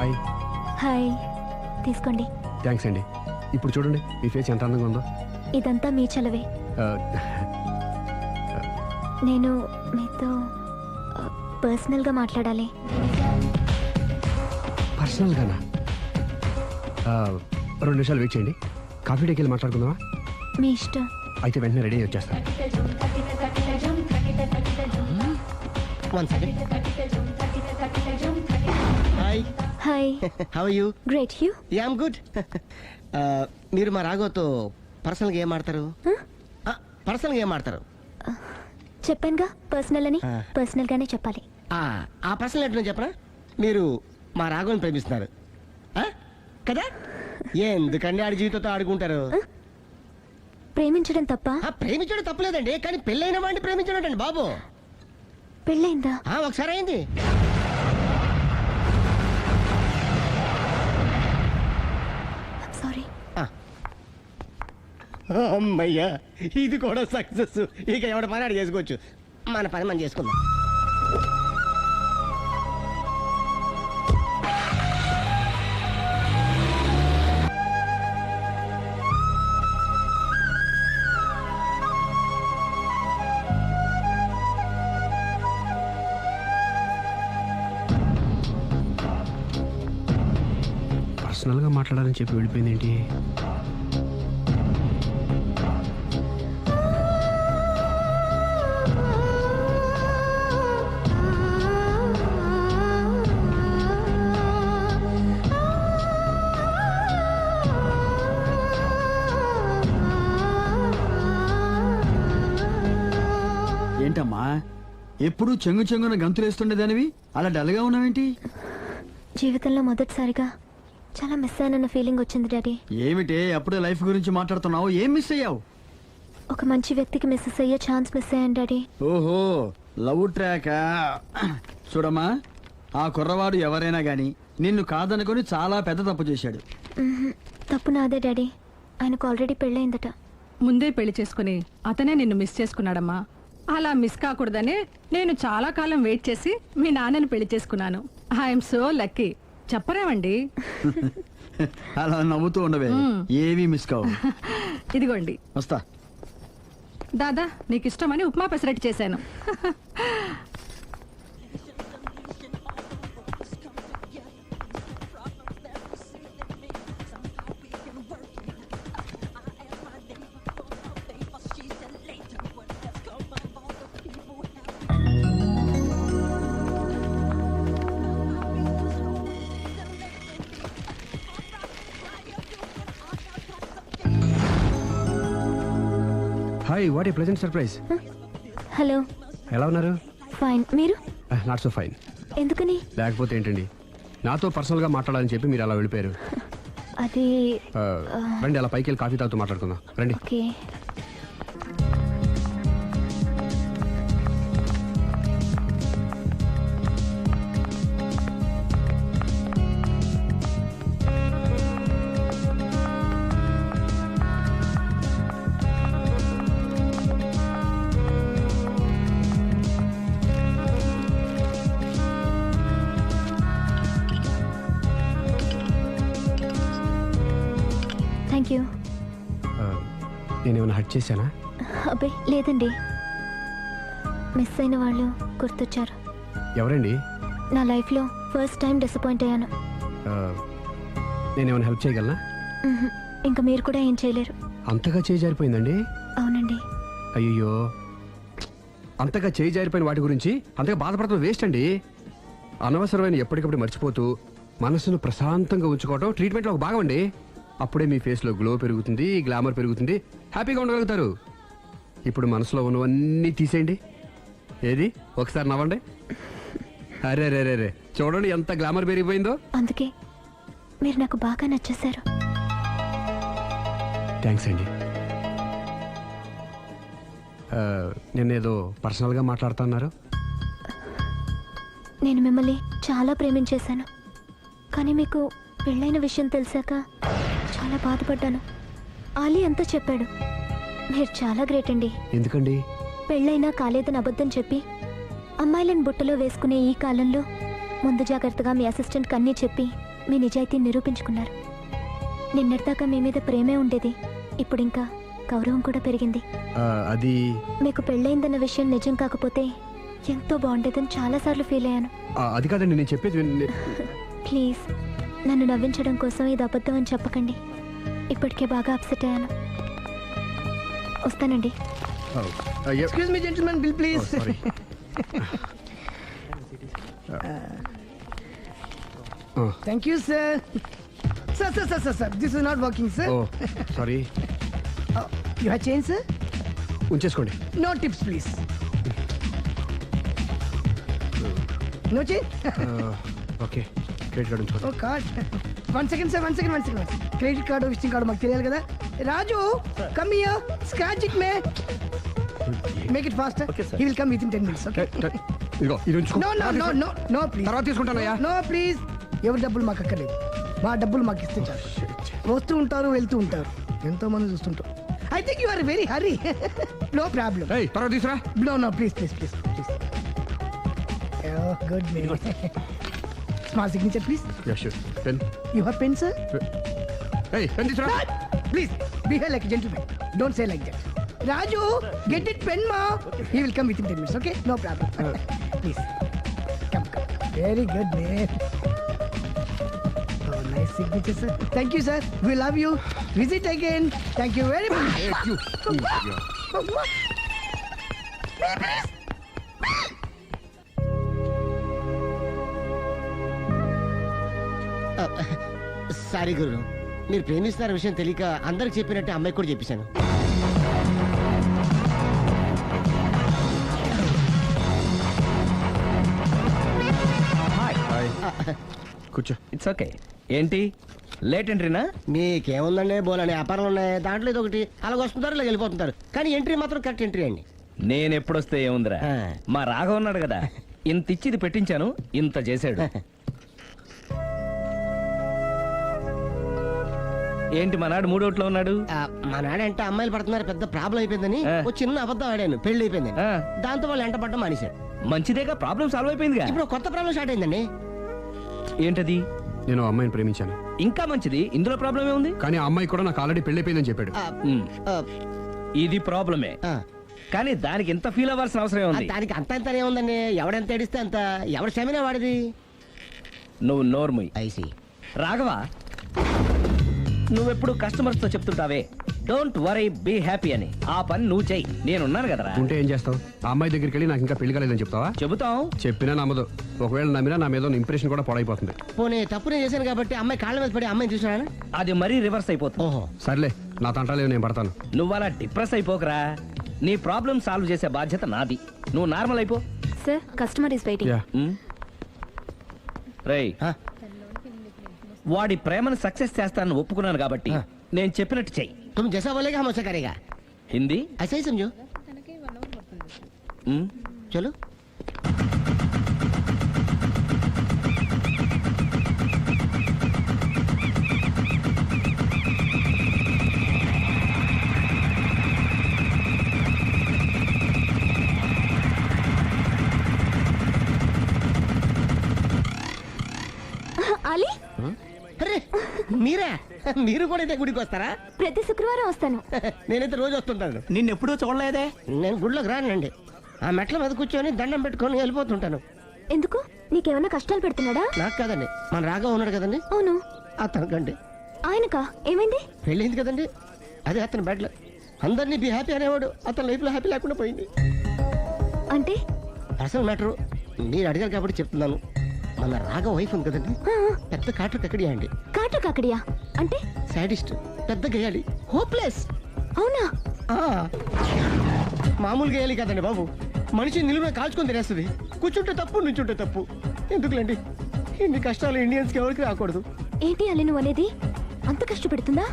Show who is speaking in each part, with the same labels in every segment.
Speaker 1: Hi.
Speaker 2: Hi, తీసుకోండి.
Speaker 1: Thanks అండి. ఇప్పుడు చూడండి మీ ఫేస్ ఎంత అందంగా ఉందో.
Speaker 2: ఇదంతా మీ చలవే. నేను మీతో పర్సనల్గా మాట్లాడాలి.
Speaker 1: పర్సనల్గానా? 2 నిమిషాలు వెయిట్ చేయండి. కాఫీ డేకి వెళ్ళి మాట్లాడుకుందామా?
Speaker 2: మీ ఇష్టం.
Speaker 1: అయితే వెంటనే రెడీ వచ్చేస్తాను.
Speaker 3: Hi.
Speaker 2: Hi.
Speaker 3: How are you?
Speaker 2: Great. You?
Speaker 3: Yeah I'm good. మీరు మా రాఘవతో పర్సనల్గా ఏం ఆడతారు? పర్సనల్గా ఏం ఆడతారు?
Speaker 2: చెప్పానుగా పర్సనల్ అని. పర్సనల్గానే చెప్పాలి.
Speaker 3: ఆ పర్సనల్ ఏంటో చెప్పనా? మీరు మా రాఘవని ప్రేమిస్తున్నారు కదా? ఎందుకండి ఆడి జీవితంతో ఆడుకుంటారు?
Speaker 2: ప్రేమించడం తప్ప?
Speaker 3: ప్రేమించడం తప్పలేదండి, కానీ పెళ్ళైన వాడిని ప్రేమించడం అండి బాబు.
Speaker 2: పెళ్ళైందా?
Speaker 3: ఒకసారి అయింది.
Speaker 2: సారీ.
Speaker 3: అమ్మయ్యా, ఇది కూడా సక్సెస్. ఇక ఎవడ పని ఆడు చేసుకోవచ్చు, మన పని మనం చేసుకుందాం.
Speaker 1: పర్సనల్గా మాట్లాడాలని చెప్పి వెళ్ళిపోయింది ఏంటి?
Speaker 4: ఏంటమ్మా ఎప్పుడు చెంగు చెంగున గంతులేస్తుండేదానివి అలా డల్గా ఉన్నావేంటి?
Speaker 2: జీవితంలో మొదటిసారిగా చాలా మిస్ అయ్యానన్న ఫీలింగ్ వచ్చింది డాడీ.
Speaker 4: ఏమిటే అప్పుడే లైఫ్ గురించి మాట్లాడుతున్నావు? ఏం మిస్ అయ్యావు?
Speaker 2: ఒక మంచి వ్యక్తికి మిస్సెస్ అయ్యే ఛాన్స్ మిస్ అయ్యాను డాడీ.
Speaker 4: ఓహో, లవ్ ట్రాకా? చూడమ్మా, ఆ కుర్రవాడు ఎవరైనా గాని నిన్ను కాదనుకొని చాలా పెద్ద తప్పు చేశాడు.
Speaker 2: తప్పు నాదే డాడీ. ఆయనకు ఆల్రెడీ పెళ్ళయిందట.
Speaker 5: ముందే పెళ్లి చేసుకుని అతనే నిన్ను మిస్ చేసుకున్నాడమ్మా. అలా మిస్ కాకూడదని నేను చాలా కాలం వెయిట్ చేసి మీ నాన్నని పెళ్లి చేసుకున్నాను. I'm so lucky. చెప్పరేమండి?
Speaker 4: అలా నవ్వుతూ ఉండవే, ఏవి మిస్ కావు.
Speaker 5: ఇదిగోండి.
Speaker 4: వస్తా.
Speaker 5: దాదా, నీకు ఇష్టమని ఉప్మా పెసరట్టు చేశాను.
Speaker 1: Hi, what a pleasant surprise.
Speaker 2: Hello.
Speaker 1: ఎలా ఉన్నారు?
Speaker 2: ఫైన్. మీరు?
Speaker 1: Not so fine.
Speaker 2: ఎందుకని?
Speaker 1: లేకపోతే ఏంటండి, నాతో పర్సనల్గా మాట్లాడాలని చెప్పి మీరు అలా వెళ్ళిపోయారు.
Speaker 2: అది
Speaker 1: రండి, అలా పైకి వెళ్ళి కాఫీ తాగుతూ మాట్లాడుకుందాం. రండి.
Speaker 2: ఓకే. Thank you.
Speaker 1: నేనేమైనా హర్ట్ చేశానా?
Speaker 2: అబ్బే లేదండి. మిస్ అయిన వాళ్ళు గుర్తొచ్చారు.
Speaker 1: ఎవరండి?
Speaker 2: నా లైఫ్లో ఫస్ట్ టైం డిసప్పాయింట్ అయ్యాను.
Speaker 1: నేనేమైనా హెల్ప్ చేయగలనా?
Speaker 2: ఇంకా మీరు కూడా ఏం చేయలేరు.
Speaker 1: అంతగా చేయి జారిపోయిందండి?
Speaker 2: అవునండి.
Speaker 1: అయ్యో, అంతగా చేయి జారిపోయిన వాటి గురించి అంతగా బాధపడటం వేస్ట్ అండి. అనవసరమైన ఎప్పటికప్పుడు మర్చిపోతూ మనసును ప్రశాంతంగా ఉంచుకోవడం ట్రీట్మెంట్లో ఒక భాగం అండి. అప్పుడే మీ ఫేస్లో గ్లో పెరుగుతుంది, గ్లామర్ పెరుగుతుంది, హ్యాపీగా ఉండగలుగుతారు. ఇప్పుడు మనసులో ఉన్నవన్నీ తీసేయండి. ఏది, ఒకసారి నవ్వండి. అరే రే రే రే, చూడండి ఎంత గ్లామర్ పెరిగిపోయిందో.
Speaker 2: అందుకే మీరు నాకు బాగా నచ్చేశారు.
Speaker 1: థ్యాంక్స్ అండి. నేనేదో పర్సనల్గా మాట్లాడుతున్నారు.
Speaker 2: నేను మిమ్మల్ని చాలా ప్రేమించేశాను, కానీ మీకు పెళ్ళైన విషయం తెలిసాక చాలా బాధపడ్డాను. ఆలీ అంతా చెప్పాడు. మీరు చాలా గ్రేట్ అండి.
Speaker 1: ఎందుకండి?
Speaker 2: పెళ్ళైనా కాలేదని అబద్ధం చెప్పి అమ్మాయిలను బుట్టలో వేసుకునే ఈ కాలంలో ముందు జాగ్రత్తగా మీ అసిస్టెంట్ కన్నీ చెప్పి మీ నిజాయితీని నిరూపించుకున్నారు. నిన్నటిదాకా మీ మీద ప్రేమే ఉండేది, ఇప్పుడు ఇంకా గౌరవం కూడా పెరిగింది.
Speaker 1: అది
Speaker 2: మీకు పెళ్ళయిందన్న విషయం నిజం కాకపోతే ఎంతో బాగుండేదని చాలాసార్లు ఫీల్ అయ్యాను.
Speaker 1: అది కాదండి నేను చెప్పేది
Speaker 2: ప్లీజ్ నన్ను నవ్వించడం కోసం ఇది అబద్ధం అని చెప్పకండి. ఇప్పటికే బాగా అప్సెట్ అయ్యాను. వస్తానండి.
Speaker 3: Excuse me gentlemen, bill please.
Speaker 1: Sorry.
Speaker 3: Thank you sir. Sir this is not working sir.
Speaker 1: Oh sorry.
Speaker 3: You have change sir?
Speaker 1: ఉంచేసుకోండి.
Speaker 3: No tips please. No change?
Speaker 1: Okay credit card ఉంచుకోండి.
Speaker 3: Oh card. One second sir, one second. Credit card visiting card మాకు తెలియాలి కదా. Raju come here, scratch it may, make it fast. He will come within 10 minutes. Okay.
Speaker 1: ఇదిగో ఇది ఉంచుకో.
Speaker 3: No please.
Speaker 1: తర్వాత తీసుకుంటానయ్యా.
Speaker 3: No please. ఎవరి డబ్బులు మాకు అక్కర్లేదు, మా డబ్బులు మాకు ఇస్తే చాలు. వస్తూ ఉంటారు, వెళ్తూ ఉంటారు, ఎంతో మంది చూస్తుంటారు. I think you are very hurry. No problem.
Speaker 1: ఏయ్ తర్వాత తీసురా.
Speaker 3: No please. గుడ్ మే. Small signature please.
Speaker 1: Yeah sure. Pen.
Speaker 3: You have pen sir?
Speaker 1: ఏయ్ పెన్ తీసురా.
Speaker 3: Please, behave like a gentleman. Don't say like that. Raju, get it pen, ma. He will come within 10 minutes, okay? No problem. Please. Come. Very good, man. Oh, nice signature, sir. Thank you, sir. We love you. Visit again. Thank you very much.
Speaker 1: Hey, you.
Speaker 3: Sorry guru, మీరు ప్రేమిస్తున్న విషయం తెలియక అందరికి చెప్పినట్టు అమ్మాయికి కూడా చెప్పేశాను.
Speaker 1: కూర్చో.
Speaker 6: It's okay. ఏంటి లేట్ ఎంట్రీనా?
Speaker 3: మీకేముందండి, బోలని వ్యాపారాలు ఉన్నాయి, దాంట్లో ఇది ఒకటి అలాగ వస్తుంటారు ఇలా వెళ్ళిపోతుంటారు, కానీ ఎంట్రీ మాత్రం కరెక్ట్ ఎంట్రీ అండి.
Speaker 6: నేను ఎప్పుడొస్తే ఏముందిరా,
Speaker 3: ఆ.
Speaker 6: మా రాఘవ ఉన్నాడు కదా, ఇంత ఇచ్చి ఇది పెట్టించాను, ఇంత చేశాడు. ఏంటి మనాడు మూడోట్లో ఉన్నాడు?
Speaker 3: మా నాడంటే అమ్మాయిలు పడుతున్నారు, పెద్ద ప్రాబ్లం అయిపోయిందని
Speaker 6: ఆ.
Speaker 3: ఒక చిన్న అబద్ధం ఆడాను, పెళ్లి అయిపోయిందని.
Speaker 6: ఆ.
Speaker 3: దాంతో వాళ్ళు ఎంట పడ్డం మానేశారు.
Speaker 6: మంచిదేగా, ప్రాబ్లం సాల్వ్ అయిపోయిందిగా.
Speaker 3: ఇప్పుడు కొత్త ప్రాబ్లం స్టార్ట్ అయిందండి.
Speaker 6: ఏంటది?
Speaker 1: నేను ఆ అమ్మాయిని ప్రేమించాను,
Speaker 6: ఇంకా మంచిది, ఇందులో ప్రాబ్లం ఏముంది?
Speaker 1: కానీ ఆ అమ్మాయి కూడా నాకు ఆల్రెడీ పెళ్ళైపోయిందని చెప్పాడు.
Speaker 3: ఆ,
Speaker 6: ఉమ్,
Speaker 3: ఆ,
Speaker 6: ఇది ప్రాబ్లమే,
Speaker 3: ఆ.
Speaker 6: కానీ దానికి ఇంత ఫీల్ అవ్వాల్సిన అవసరం ఉంది?
Speaker 3: దానికి అంత ఇంత ఏముందండి, ఎవడెంత ఏడిస్తే అంత, ఎవరి క్షమినా వాడిది.
Speaker 6: నువ్వు నోర్ముయ్.
Speaker 3: ఐసి
Speaker 6: రాఘవ, నువ్వెప్పుడు కస్టమర్స్ తో చెప్తుంటావే డోంట్ వరీ బీ హ్యాపీ అని, ఆ పని నువ్వు చెయ్యి, నేనున్నాను కదరా.
Speaker 1: ఉంటే ఏం చేస్తావు? ఆ అమ్మాయి దగ్గరికి వెళ్ళి నాకు ఇంకా పెళ్లి కాలేదని చెప్తావా?
Speaker 6: చెబుతాం.
Speaker 1: చెప్పినా నమ్మదు. ఒకవేళ నమ్మినా నా మీద ఇంప్రెషన్ కూడా పాడైపోతుంది.
Speaker 3: పోనీ తప్పునే చేశాను కాబట్టి అమ్మాయి కాళ్ళ మీద పడి అమ్మాయిని చూసినా.
Speaker 6: అది మరీ రివర్స్ అయిపోతుంది.
Speaker 3: ఓహో,
Speaker 1: సర్లే, నా తంటాలేవు, నేను పడతాను.
Speaker 6: నువ్వు అలా డిప్రెస్ అయిపోకరా, నీ ప్రాబ్లం సాల్వ్ చేసే బాధ్యత నాది, నువ్వు నార్మల్ అయిపో.
Speaker 2: Sir customer is waiting.
Speaker 1: Yeah.
Speaker 6: రేయ్,
Speaker 3: ఆ.
Speaker 6: వాడి ప్రేమను సక్సెస్ చేస్తానని ఒప్పుకున్నాను కాబట్టి నేను చెప్పినట్టు చెయ్యి.
Speaker 3: तुम जैसा बोलेगा हम वैसा करेगा.
Speaker 6: హిందీ?
Speaker 3: ऐसा ही समझो. चलो.
Speaker 2: అలీ,
Speaker 3: అరే మీరా, మీరు కూడా అయితే గుడికి వస్తారా?
Speaker 2: ప్రతి శుక్రవారం వస్తాను.
Speaker 3: నేనైతే రోజు వస్తుంటాను.
Speaker 4: నిన్నెప్పుడూ చూడలేదే.
Speaker 3: నేను గుడిలోకి రానండి, ఆ మెట్ల మీద కూర్చొని దండం పెట్టుకొని వెళ్ళిపోతుంటాను.
Speaker 2: ఎందుకు? నీకేమైనా కష్టాలు పెడుతున్నాడా?
Speaker 3: నాకు కాదండి, మన రాఘవ ఉన్నాడు కదండి,
Speaker 2: అవును.
Speaker 3: అతనికండి
Speaker 2: ఆయనకా? ఏమైంది?
Speaker 3: పెళ్ళైంది కదండి, అదే అతని బెడ్లో అందరినీ బి హ్యాపీ అనేవాడు, అతని లైఫ్లో హ్యాపీ లేకుండా పోయింది.
Speaker 2: అంటే
Speaker 3: అసలు మ్యాటరు మీరు అడిగారు కాబట్టి చెప్తున్నాను. మన రాఘవ వైఫ్ ఉంది కదండి, పెద్ద కాటు కక్కడియా అండి.
Speaker 2: కాటు కాకడియా అంటే?
Speaker 3: సాడిస్ట్, పెద్ద గేయాలి, హోప్లెస్.
Speaker 2: అవునా?
Speaker 3: మామూలు గేయాలి కదండి బాబు, మనిషి నిలువున కాల్చుకొని తినేస్తుంది. కూర్చుంటే తప్పు, నుంచుంటే తప్పు. ఎందుకులేండి, ఇన్ని కష్టాలు ఇండియన్స్కి ఎవరికి రాకూడదు.
Speaker 2: ఏంటి అల్లి నువ్వు అనేది? అంత కష్టపెడుతుందా?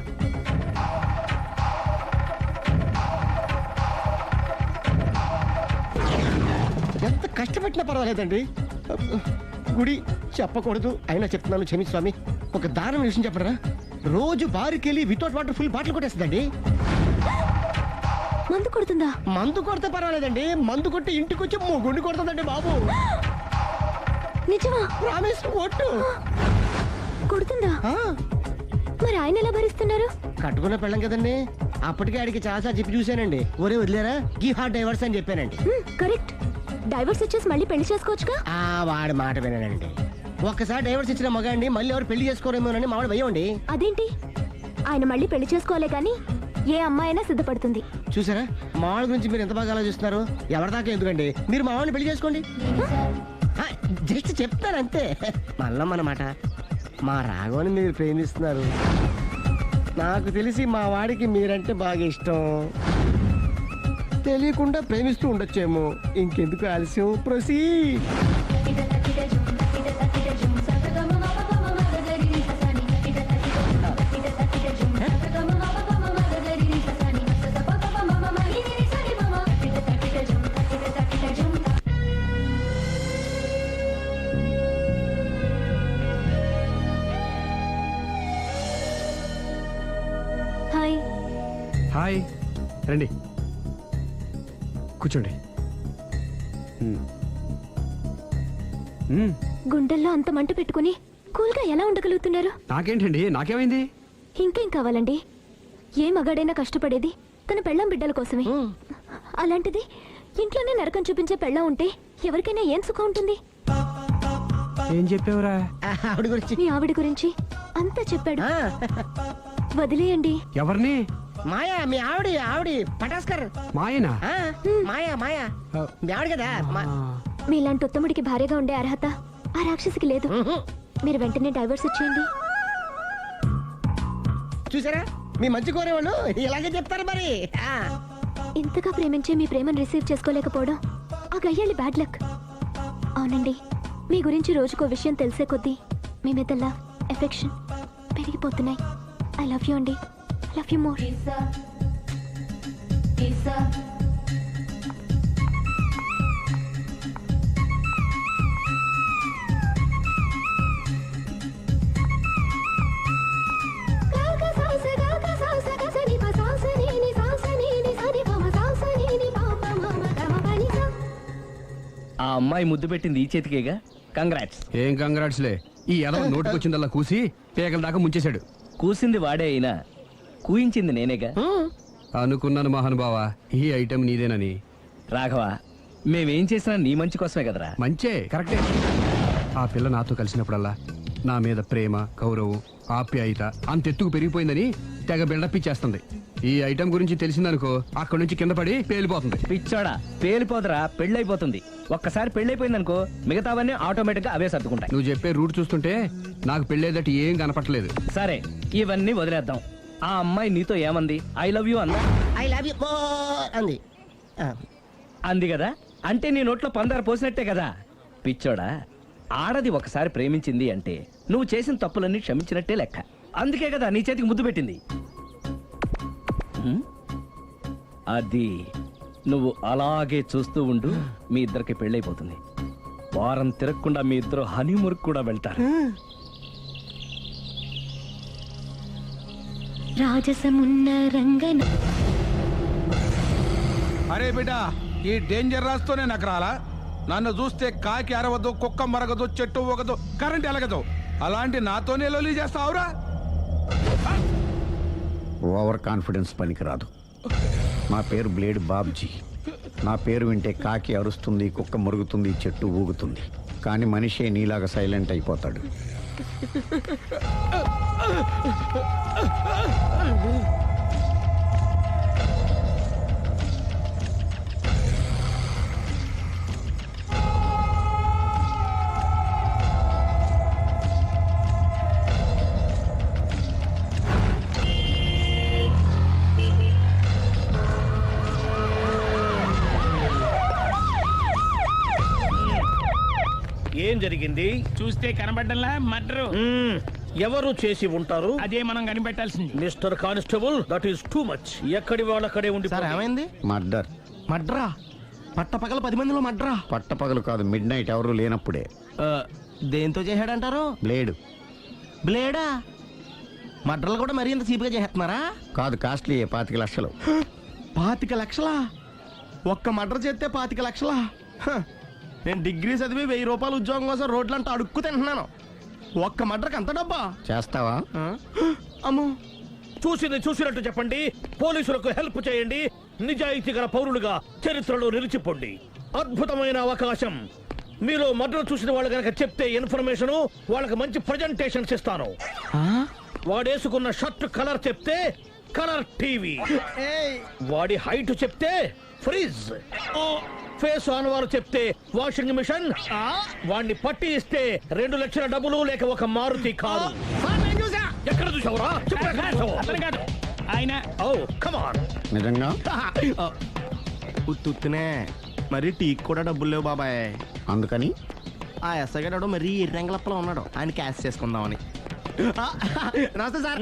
Speaker 3: ఎంత కష్టపెట్టినా పర్వాలేదండి. గుడి చెప్పకూడదు, అయినా చెప్తున్నాను, క్షమించు స్వామి. ఒక దారుణ విషయం చెప్పడరా, రోజు బారుకి వెళ్ళి వితౌట్ వాటర్ ఫుల్ బాటిల్ కొట్టేస్తుందండి.
Speaker 2: మందు కొడుతుందా?
Speaker 3: మందు కొడితే పర్వాలేదండి, మందు కొట్టి ఇంటికి వచ్చి మొగుండి కొడుతుందండి బాబు.
Speaker 2: నిజమా?
Speaker 3: ప్రామిస్, ఒట్టు.
Speaker 2: కొడుతుందా?
Speaker 3: ఆ,
Speaker 2: మరి ఆయన ఎలా భరిస్తున్నారు?
Speaker 3: కట్టుకున్న పెళ్ళం కదండి. అప్పటికే ఆడికి చాలా చెప్పి చూశానండి. ఒరే వదిలేరా గీ హార్ట్ డైవర్స్ అని చెప్పానండి.
Speaker 2: కరెక్ట్. డైవర్స్ ఇచ్చేసి మళ్ళీ పెళ్లి చేసుకోవచ్చుగా.
Speaker 3: ఆ వాడి మాట వినండి. ఒక్కసారి డైవర్స్ ఇచ్చిన మగాండి మళ్ళీ ఎవరు పెళ్లి చేసుకోరేమోనని మావాడు భయం.
Speaker 2: అదేంటి? ఆయన మళ్ళీ పెళ్లి చేసుకోలే కానీ ఏ అమ్మాయినా సిద్ధపడుతుంది.
Speaker 3: చూసారా మావాడి గురించి మీరు ఎంత బాగా ఆలోచిస్తున్నారు. ఎవరిదాకా ఎందుకండి, మీరు మావాడిని పెళ్లి చేసుకోండి. జస్ట్ చెప్తారు అంతే. మల్లమ్మన్నమాట. మా రాఘవని మీరు ప్రేమిస్తున్నారు. నాకు తెలిసి మా వాడికి మీరంటే బాగా ఇష్టం. తెలియకుండా ప్రేమిస్తూ ఉండొచ్చేమో. ఇంకెందుకు ఆలస్యం, ప్రొసీడ్.
Speaker 2: హాయ్.
Speaker 1: హాయ్, రండి కూర్చోండి.
Speaker 2: గుండెల్లో అంత మంట పెట్టుకుని కూల్గా ఎలా ఉండగలుగుతున్నారు?
Speaker 1: నాకేంటండి, నాకేమైంది?
Speaker 2: ఇంకేం కావాలండి? ఏ మగాడైనా కష్టపడేది తన పెళ్ళాం బిడ్డల కోసమే. అలాంటిది ఇంట్లోనే నరకం చూపించే పెళ్ళాం ఉంటే ఎవరికైనా ఏం సుఖం ఉంటుంది?
Speaker 1: ఏం చెప్పావురా?
Speaker 3: ఆవిడ గురించి
Speaker 2: మీ ఆవిడ గురించి అంతా చెప్పాడు. వదిలేయండి.
Speaker 1: ఎవరిని?
Speaker 3: మాయా, మీ ఆవిడ పటాస్కర్.
Speaker 1: మాయనా?
Speaker 3: మాయా మీ ఆవిడ కదా.
Speaker 2: మీలాంటి ఉత్తముడికి భార్యగా ఉండే అర్హత ఆ రాక్షసికి లేదు. మీరు వెంటనే డైవర్స్ ఇచ్చేయండి.
Speaker 3: చూసారా మీ మంచి కోరేవాళ్ళు ఇలాగే చెప్తారు మరి.
Speaker 2: ఇంతగా ప్రేమించే మీ ప్రేమను రిసీవ్ చేసుకోలేకపోవడం ఆ గయ్యాళి బ్యాడ్ లక్. అవునండి, మీ గురించి రోజుకో విషయం తెలిసే కొద్దీ మీ మీద లవ్, ఎఫెక్షన్ పెరిగిపోతున్నాయి. ఐ లవ్ యూ అండి. I love you more.
Speaker 6: ఆ అమ్మాయి ముద్దు పెట్టింది ఈ చేతికేగా. కంగ్రాట్స్.
Speaker 1: ఏం కంగ్రాట్స్లే. ఈ ఎదవ నోటికొచ్చిందల్లా కూసి పేకల దాకా ముంచేశాడు.
Speaker 6: కూసింది వాడే అయినా కూయించింది నేనేగా.
Speaker 1: అనుకున్నాను మహానుభావా, ఈ ఐటెం నీదేనని.
Speaker 6: రాఘవ, మేమేం చేసినా నీ మంచి కోసమే కదరా.
Speaker 1: మంచే, కరెక్టే. ఆ పిల్ల నాతో కలిసినప్పుడల్లా నా మీద ప్రేమ, గౌరవం, ఆప్యాయత అంతెత్తుకు పెరిగిపోయిందని తెగ బిల్డప్ ఇచ్చేస్తుంది. ఈ ఐటెం గురించి తెలిసిందనుకో అక్కడి నుంచి కింద పడి పేలిపోతుంది.
Speaker 6: పిచ్చోడా, పేలిపోదరా, పెళ్ళైపోతుంది. ఒక్కసారి పెళ్ళైపోయిందనుకో మిగతావన్నీ ఆటోమేటిక్ గా అవే సర్దుకుంటాయి.
Speaker 1: నువ్వు చెప్పే రూట్ చూస్తుంటే నాకు పెళ్ళేదట ఏం కనపట్లేదు.
Speaker 6: సరే, ఇవన్నీ వదిలేద్దాం. ఆ అమ్మాయి నీతో ఏమంది? ఐ లవ్ యూ అందా?
Speaker 3: ఐ లవ్ యూ అంది.
Speaker 6: అంది కదా, అంటే నీ నోట్లో పందారు పోసినట్టే కదా. పిచ్చోడా, ఆడది ఒకసారి ప్రేమించింది అంటే నువ్వు చేసిన తప్పులన్నీ క్షమించినట్టే లెక్క. అందుకే కదా నీ చేతికి ముద్దు పెట్టింది. అది నువ్వు అలాగే చూస్తూ ఉండు, మీ ఇద్దరికి పెళ్ళైపోతుంది. వారం తిరగకుండా మీ ఇద్దరు హనీమూర్కి కూడా వెళ్తారు.
Speaker 2: రాజసమున్న రంగన.
Speaker 7: అరే బిడ్డ, ఈ డేంజర్ రాస్తూనే నాకు రాలా. నన్ను చూస్తే కాకి అరవదు, కుక్క మరగదు, చెట్టు ఒకదు, కరెంట్ ఎలగదు. అలాంటి నాతోనే లొలి చేస్తావురా?
Speaker 8: ఓవర్ కాన్ఫిడెన్స్ పనికిరాదు. నా పేరు బ్లేడ్ బాబ్జీ. నా పేరు వింటే కాకి అరుస్తుంది, కుక్క మురుగుతుంది, చెట్టు ఊగుతుంది. కానీ మనిషే నీలాగా సైలెంట్ అయిపోతాడు.
Speaker 9: ఏం జరిగింది?
Speaker 10: చూస్తే కనబడ్డంలా మర్డరు.
Speaker 9: ఎవరు చేసి ఉంటారు?
Speaker 10: అదే మనం కనిపెట్టాల్సింది.
Speaker 9: Mister constable, that is too much. ఎక్కడి వాళ్ళక్కడే ఉండి.
Speaker 3: సార్ ఏమైంది?
Speaker 8: మర్డర్.
Speaker 3: మడ్రా? పట్ట పగల 10 మందిలో మడ్రా?
Speaker 8: పట్టపగలు కాదు, మిడ్ నైట్ ఎవరు లేనప్పుడే.
Speaker 3: దేంతో చేశాడంటారు?
Speaker 8: బ్లేడ్.
Speaker 3: బ్లేడా? మడ్రలు కూడా మరీ ఇంత చీప్గా చేస్తున్నారా?
Speaker 8: కాదు, కాస్ట్లీ 25 లక్షలు.
Speaker 3: 25 లక్షలా? ఒక్క మడ్ర చేస్తే 25 లక్షలా? నేను డిగ్రీ చదివి 1000 రూపాయలు ఉద్యోగం కోసం రోడ్లంతా అడుక్కు తింటున్నాను. ఒక్క మడ్రకు అంత డబ్బా
Speaker 8: చేస్తావా?
Speaker 3: అమ్మో.
Speaker 9: చూసినట్టు చెప్పండి, పోలీసులకు హెల్ప్ చేయండి, నిజాయితీ గల పౌరులుగా చరిత్రలో నిలిచిపోండి. అద్భుతమైన అవకాశం. మీలో మర్డర్ చూసిన వాళ్ళు కనుక చెప్తే ఇన్ఫర్మేషన్, వాళ్ళకి మంచి ప్రజెంటేషన్స్ ఇస్తాను. వాడేసుకున్న షర్ట్ కలర్ చెప్తే కలర్ టీవీ, వాడి హైట్ చెప్తే ఫ్రిజ్, ఫేస్ ఆన్ వారు చెప్తే వాషింగ్ మిషన్, వాడిని పట్టి ఇస్తే 2 లక్షల డబ్బులు లేక ఒక మారుతి కారు. ఎక్కడ చూసావురా?
Speaker 10: అతను కాదు ఆయన.
Speaker 9: Oh come on.
Speaker 8: నిజంగా?
Speaker 3: ఉత్తునే మరి టీకి కూడా డబ్బులు లేవు బాబాయ్.
Speaker 8: అందుకని
Speaker 3: ఆ ఎస్ఐగాడు మరీ ఎర్రంగలప్పలో ఉన్నాడు, ఆయన క్యాష్ చేసుకుందామని. నమస్తే సార్.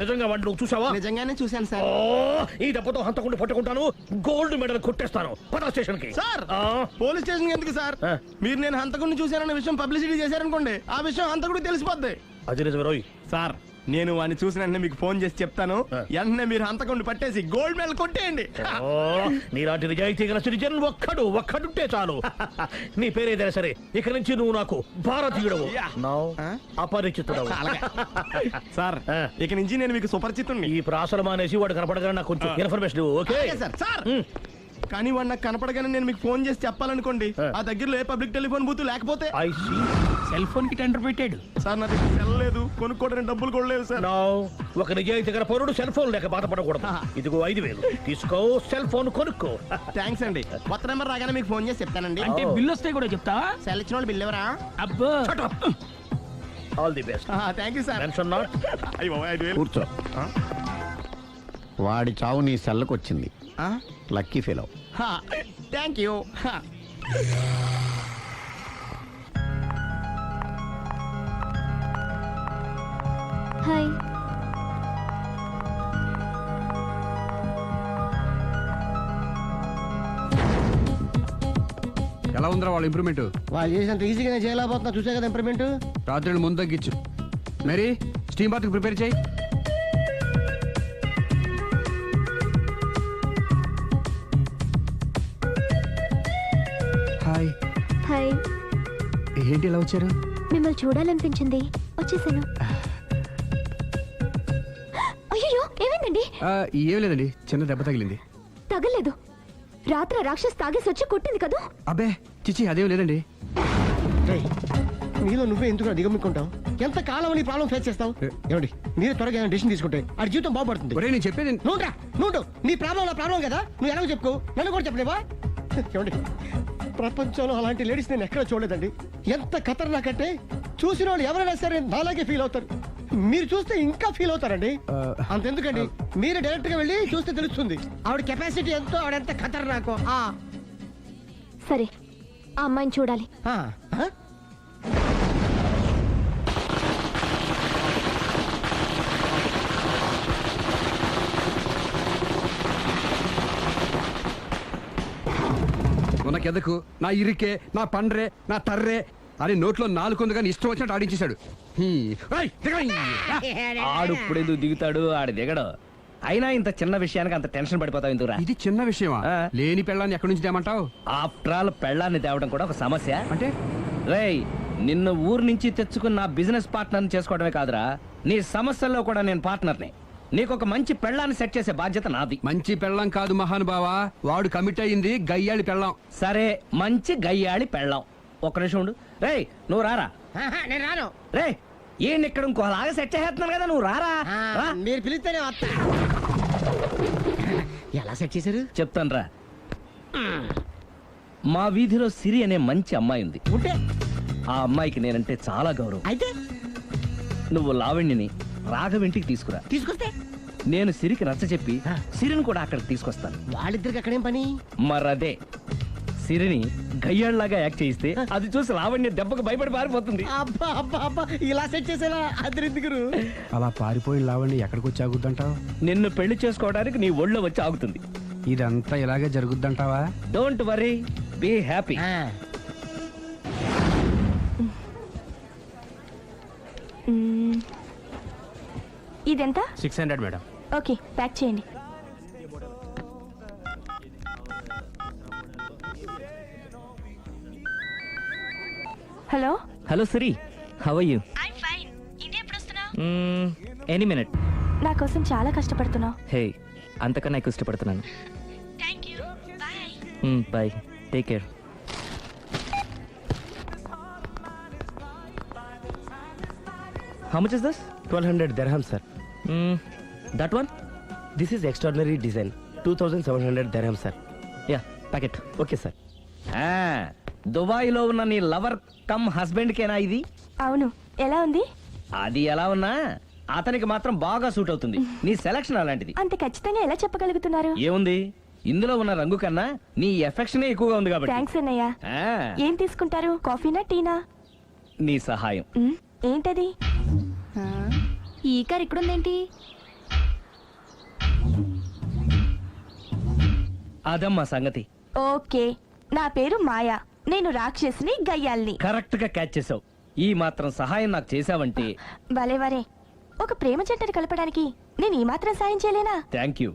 Speaker 9: నిజంగా వాడిని నువ్వు చూసావా?
Speaker 3: నిజంగానే చూశాను సార్.
Speaker 9: ఓ, ఈ దెబ్బతో హంతకుండా పట్టుకుంటాను, గోల్డ్ మెడల్ కొట్టేస్తాను. పద స్టేషన్ కి.
Speaker 3: సార్ పోలీస్ స్టేషన్ ఎందుకు సార్?
Speaker 9: ఆ.
Speaker 3: మీరు నేను హంతకుడిని చూశానన్న విషయం పబ్లిసిటీ చేశారనుకోండి, ఆ విషయం హంతకుడికి తెలిసిపోద్ది.
Speaker 9: అది నిజమే రోయ్.
Speaker 3: సార్ నేను వాడిని చూసిన వెంటనే మీకు ఫోన్ చేసి చెప్తాను, వెంటనే మీరు హంతకుడిని పట్టేసి గోల్డ్ మెడల్ కొట్టేయండి.
Speaker 9: ఓ, నీలాంటి నిజాయితీ గల సిటిజన్ ఒక్కడుంటే చాలు. నీ పేరేదైనా సరే, ఇక నుంచి నువ్వు నాకు భారతీయుడవు, నౌ అపరిచితుడవు.
Speaker 3: సార్ ఇక నుంచి నేను మీకు సుపరిచితుణ్ణి.
Speaker 9: ఈ ప్రాసలం అనేసి వాడు కనపడగానే నాకు కొంచెం ఇన్ఫర్మేషన్ ఓకే?
Speaker 3: సార్ సార్ కానీ వాడు నాకు కనపడగానే నేను మీకు ఫోన్ చేసి చెప్పాలనుకోండి, ఆ దగ్గరలో ఏ పబ్లిక్ టెలిఫోన్ బూత్ లేకపోతే.
Speaker 9: I see.
Speaker 10: సెల్ ఫోన్ కి టెండర్ పెట్టాడు.
Speaker 3: సార్ నా దగ్గర సెల్ లేదు, కొనుక్కోవడానికి డబ్బులు కూడా లేవు సార్.
Speaker 9: నౌ ఒక నిజాయితీ గల పౌరుడు సెల్ ఫోన్ లేక బాధపడకూడదు. ఇదిగో 5,000 తీసుకో, సెల్ ఫోన్ కొనుక్కో.
Speaker 3: థ్యాంక్స్ అండి. కొత్త నెంబర్ రాగానే మీకు ఫోన్ చేసి చెప్తానండి.
Speaker 10: అంటే బిల్లు వస్తే కూడా చెప్తావా?
Speaker 3: సెల్ ఇచ్చిన వాళ్ళు బిల్ ఎవరా?
Speaker 10: అబ్బో.
Speaker 9: All the best.
Speaker 3: Thank you sir.
Speaker 9: Mention not.
Speaker 8: కూర్చో. వాడి చావు నీ సెల్లకు వచ్చింది. Lucky fellow.
Speaker 3: Thank you.
Speaker 2: Hi.
Speaker 1: ఎలా ఉందిరా వాళ్ళ ఇంప్రూవ్మెంట్?
Speaker 3: వాళ్ళు చేసినంత ఈజీగా చేయలేకపోతున్నా, చూసే కదా ఇంప్రూవ్మెంట్.
Speaker 1: రాత్రి ముందు తగ్గించు. మరి స్టీమ్ బాత్ ప్రిపేర్ చేయి. హాయ్.
Speaker 2: హాయ్.
Speaker 1: ఏంటి ఇలా వచ్చారు?
Speaker 2: మిమ్మల్ని చూడాలనిపించింది, వచ్చేసాను. అయ్యో ఏమైందండి?
Speaker 1: ఏం లేదండి, చిన్న దెబ్బ తగిలింది.
Speaker 2: తగలేదు. రాత్రి రాక్షస్ తాగేసి వచ్చి కొట్టింది కదా.
Speaker 1: అబ్బే చిచి అదేం లేదండి.
Speaker 3: నీలో నువ్వే ఎందుకు దిగమ్ముకుంటావు? ఎంత కాలం నీ ప్రాబ్లం ఫేస్ చేస్తావు? ఏమండి మీరే త్వరగా డెసిషన్ తీసుకుంటే ఆ జీవితం బాగుపడుతుంది.
Speaker 1: ఒరేయ్ నేను చెప్పేది
Speaker 3: నువ్వు నీ ప్రాబ్లం నా ప్రాబ్లం కదా, నువ్వు ఎలాగో చెప్పుకో, నన్ను కూడా చెప్పలేవా? ఏమండి ప్రపంచంలో అలాంటి లేడీస్ నేను ఎక్కడ చూడలేదండి. ఎంత ఖతర్నాకంటే చూసిన వాళ్ళు ఎవరైనా సరే నాలాగే ఫీల్ అవుతారు. మీరు చూస్తే ఇంకా ఫీల్ అవుతారండి. అంతెందుకండి, మీరు డైరెక్ట్ గా వెళ్ళి చూస్తే తెలుస్తుంది ఆవిడ కెపాసిటీ ఎంతో, ఆవిడెంత ఖతర్నాకో.
Speaker 2: సరే ఆ అమ్మాయిని చూడాలి.
Speaker 1: మనకెదకు నా ఇరికే, నా పండ్రే, నా తర్రే అని నోట్లో 4 ఉంది కానీ ఇష్టం వచ్చినట్టు ఆడించేశాడు.
Speaker 6: ఆడు ఇప్పుడు ఎందుకు దిగుతాడు? ఆడు దిగడు. అయినా ఇంత చిన్న విషయానికి అంత టెన్షన్ పడిపోతావు ఎందుకురా?
Speaker 1: ఇది చిన్న విషయమా? లేని పెళ్ళాన్ని ఎక్కడి నుంచి తేమంటావు?
Speaker 6: ఆఫ్టర్ ఆల్ పెళ్ళాన్ని తేవడం కూడా ఒక సమస్య
Speaker 1: అంటే?
Speaker 6: రేయ్ నిన్ను ఊరు నుంచి తెచ్చుకున్న నా బిజినెస్ పార్ట్నర్ని చేసుకోవడమే కాదురా, నీ సమస్యల్లో కూడా నేను పార్ట్నర్ని. నీకు ఒక మంచి పెళ్ళాన్ని సెట్ చేసే బాధ్యత నాది.
Speaker 1: మంచి పెళ్ళం కాదు మహానుభావా, వాడు కమిట్ అయ్యింది గయ్యాళి పెళ్ళం.
Speaker 6: సరే మంచి గయ్యాళి పెళ్ళాం. ఒక్క నిమిషం ఉండు. రేయ్ నువ్వు రారా.
Speaker 3: నేను రాను.
Speaker 6: రే ఈయన ఇక్కడ ఇంకోలాగా సెట్ చేస్తున్నాను కదా, నువ్వు రారా.
Speaker 3: మీరు పిలిస్తేనే వస్తా. ఎలా సెట్ చేశారు
Speaker 6: చెప్తాను రా. మా వీధిలో సిరి అనే మంచి అమ్మాయి ఉంది.
Speaker 3: ఉంటే
Speaker 6: ఆ అమ్మాయికి నేనంటే చాలా గౌరవం.
Speaker 3: అయితే
Speaker 6: నువ్వు లావణ్యని రాఘవింటికి తీసుకురా.
Speaker 3: తీసుకొస్తే
Speaker 6: నేను సిరికి నచ్చ చెప్పి సిరిని కూడా అక్కడికి తీసుకొస్తాను.
Speaker 3: వాళ్ళిద్దరికి అక్కడేం పని?
Speaker 6: మరదే సిరిని గయ్యాళ్ళలాగా యాక్ట్ చేయిస్తే అది చూసి లావణ్య దెబ్బకు భయపడి పారిపోతుంది.
Speaker 3: అబ్బా అబ్బా అబ్బా ఇలా సెట్ చేసేలా అద్దరిద్దరు.
Speaker 1: అలా పారిపోయిన లావండి ఎక్కడికి వచ్చి ఆగుద్దంటావు?
Speaker 6: నిన్ను పెళ్లి చేసుకోవడానికి నీ ఒళ్ళో వచ్చి ఆగుతుంది.
Speaker 1: ఇదంతా ఇలాగే జరుగుద్దంటావా?
Speaker 6: Don't worry, be happy.
Speaker 2: ఇదెంత?
Speaker 10: 600 మేడం.
Speaker 2: ఓకే ప్యాక్ చేయండి. Hello
Speaker 6: hello Siri, how are you?
Speaker 2: I
Speaker 6: any minute.
Speaker 2: నా కోసం చాలా కష్టపడుతున్నావు.
Speaker 6: హే, అంతకన్నా ఎక్కువ ఇష్టపడుతున్నాను. Bye, take care. How much is this?
Speaker 3: 1200 dirham, sir.
Speaker 6: That one?
Speaker 3: This is extraordinary design. 2700 dirham, sir.
Speaker 6: Yeah, packet.
Speaker 3: Okay, sir.
Speaker 6: దుబాయ్లో ఉన్న నీ లవర్ కమ్ హస్బెండ్కేనా ఇది?
Speaker 2: అవును, ఎలా ఉంది?
Speaker 6: అది ఎలా ఉన్నా అతనికి మాత్రం బాగా సూట్ అవుతుంది. నీ సెలక్షన్ అలాంటిది.
Speaker 2: అంత ఖచ్చితంగా ఎలా చెప్పగలుగుతున్నారు?
Speaker 6: ఏముంది, ఇందులో ఉన్న రంగు కన్నా నీ ఎఫెక్షనే ఎక్కువగా ఉంది కాబట్టి.
Speaker 2: థ్యాంక్స్ అన్నయ్య.
Speaker 6: ఆ,
Speaker 2: ఏం తీసుకుంటారు, కాఫీనా టీనా?
Speaker 6: నీ సహాయం.
Speaker 2: ఏంటది? ఈ కార్ ఇక్కడుందేంటి?
Speaker 6: అదమ్మా సంగతి.
Speaker 2: ఓకే, నా పేరు మాయా. నేను రాక్షసిని, గయ్యాల్ని.
Speaker 6: కరెక్ట్ గా క్యాచ్ చేసావు. ఈ మాత్రం సహాయం నాకు చేసావంటే.
Speaker 2: భలే వరే, ఒక ప్రేమ జంటని కలపడానికి నేను ఈ మాత్రం సాయం చేయలేనా?
Speaker 6: Thank you.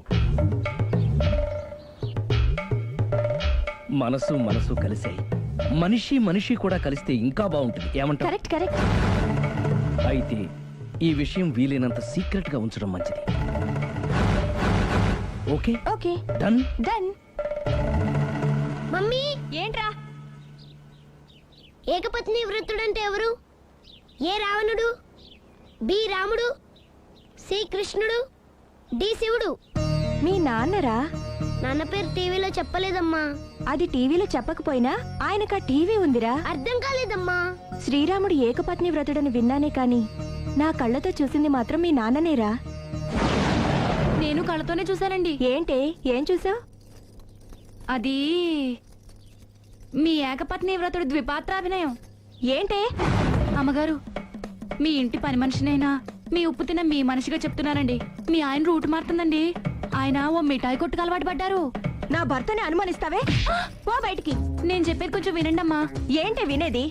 Speaker 6: మనసు మనసు కలిసాయి, మనిషి మనిషి కూడా కలిస్తే ఇంకా బాగుంటుంది. ఏమంటావు?
Speaker 2: Correct correct.
Speaker 6: అయితే ఈ విషయం వీలైనంత సీక్రెట్ గా ఉంచడం మంచిది. Okay
Speaker 2: okay,
Speaker 6: done.
Speaker 2: Done.
Speaker 11: Mummy,
Speaker 2: ఏంట్రా?
Speaker 11: ఏకపత్ని వృత్తుడంటే ఎవరు? ఏ రావణుడు, బి రాముడు, సి కృష్ణుడు, డి శివుడు.
Speaker 2: మీ నాన్నరా?
Speaker 11: నాన్న పేరు టీవీలో చెప్పలేదమ్మా.
Speaker 2: అది టీవీలో చెప్పకపోయినా ఆయనకా టీవీ ఉందిరా.
Speaker 11: అర్థం కాలేదమ్మా.
Speaker 2: శ్రీరాముడు ఏకపత్ని వ్రతుడని విన్నానే కాని నా కళ్ళతో చూసింది మాత్రం మీ నాన్ననేరా. నేను కళ్ళతోనే చూశానండి. ఏంటే, ఏం చూసావు? అది మీ ఏకపత్ని వ్రతుడి ద్విపాత్రాభినయం. ఏంటే? అమ్మగారు, మీ ఇంటి పని మనిషినైనా మీ ఉప్పు తిన్న మీ మనిషిగా చెప్తున్నానండి. మీ ఆయన రూటు మారుతుందండి. ఆయన ఓ మిఠాయి కొట్టుకు అలవాటు పడ్డారు. నా భర్తని అనుమానిస్తావే, పో బయటికి. నేను చెప్పేది కొంచెం వినండి అమ్మా. ఏంటి వినేది?